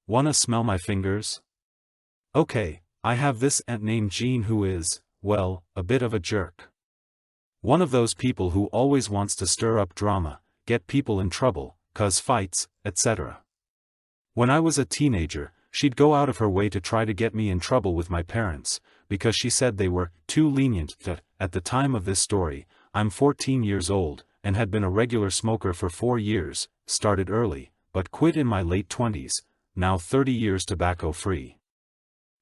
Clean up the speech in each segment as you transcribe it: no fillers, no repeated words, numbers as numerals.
Wanna smell my fingers? Okay, I have this aunt named Jean who is, well, a bit of a jerk. One of those people who always wants to stir up drama, get people in trouble, cause fights, etc. When I was a teenager, she'd go out of her way to try to get me in trouble with my parents, because she said they were too lenient. At the time of this story, I'm 14 years old, and had been a regular smoker for 4 years, started early, but quit in my late 20s, now 30 years tobacco-free.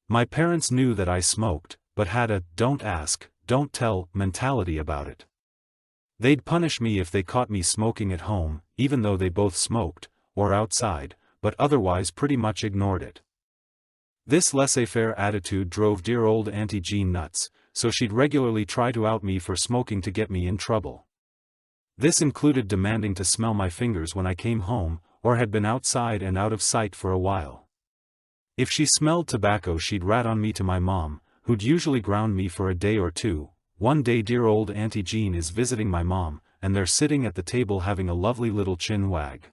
My parents knew that I smoked, but had a don't ask, don't tell mentality about it. They'd punish me if they caught me smoking at home, even though they both smoked, or outside, but otherwise pretty much ignored it. This laissez-faire attitude drove dear old Auntie Jean nuts, so she'd regularly try to out me for smoking to get me in trouble. This included demanding to smell my fingers when I came home, or had been outside and out of sight for a while. If she smelled tobacco, she'd rat on me to my mom, who'd usually ground me for a day or two. One day dear old Auntie Jean is visiting my mom, and they're sitting at the table having a lovely little chin wag.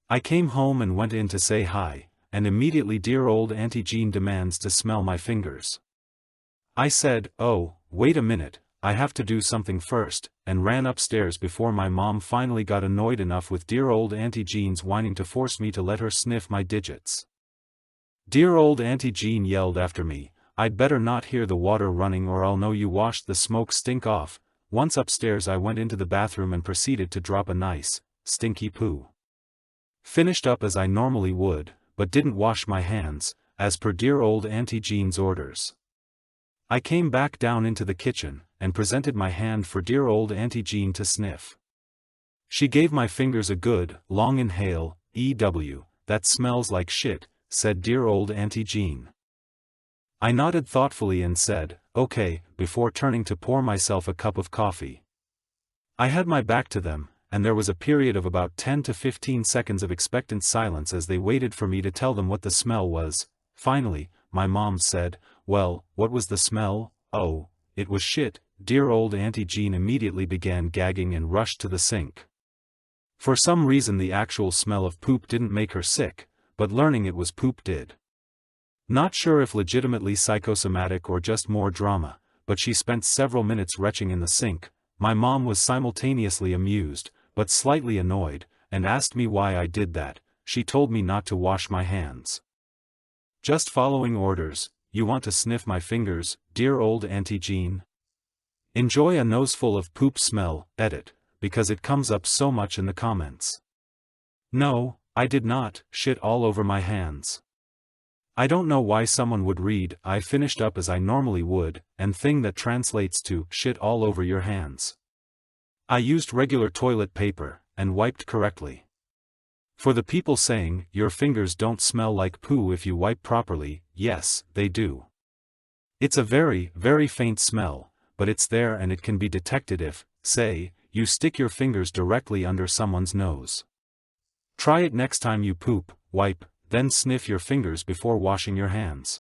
I came home and went in to say hi, and immediately dear old Auntie Jean demands to smell my fingers. I said, "Oh, wait a minute, I have to do something first," and ran upstairs before my mom finally got annoyed enough with dear old Auntie Jean's whining to force me to let her sniff my digits. Dear old Auntie Jean yelled after me, "I'd better not hear the water running or I'll know you washed the smoke stink off." Once upstairs I went into the bathroom and proceeded to drop a nice, stinky poo. Finished up as I normally would, but didn't wash my hands, as per dear old Auntie Jean's orders. I came back down into the kitchen, and presented my hand for dear old Auntie Jean to sniff. She gave my fingers a good, long inhale. "That smells like shit," said dear old Auntie Jean. I nodded thoughtfully and said, "Okay," before turning to pour myself a cup of coffee. I had my back to them, and there was a period of about 10 to 15 seconds of expectant silence as they waited for me to tell them what the smell was. Finally, my mom said, "Well, what was the smell?" "Oh, it was shit." Dear old Auntie Jean immediately began gagging and rushed to the sink. For some reason the actual smell of poop didn't make her sick, but learning it was poop did. Not sure if legitimately psychosomatic or just more drama, but she spent several minutes retching in the sink. My mom was simultaneously amused, but slightly annoyed, and asked me why I did that. She told me not to wash my hands. Just following orders. You want to sniff my fingers, dear old Auntie Jean? Enjoy a noseful of poop smell, edit, because it comes up so much in the comments. No, I did not shit all over my hands. I don't know why someone would read "I finished up as I normally would," and thing that translates to shit all over your hands. I used regular toilet paper, and wiped correctly. For the people saying, "Your fingers don't smell like poo if you wipe properly," yes, they do. It's a very, very faint smell, but it's there and it can be detected if, say, you stick your fingers directly under someone's nose. Try it next time you poop, wipe, then sniff your fingers before washing your hands.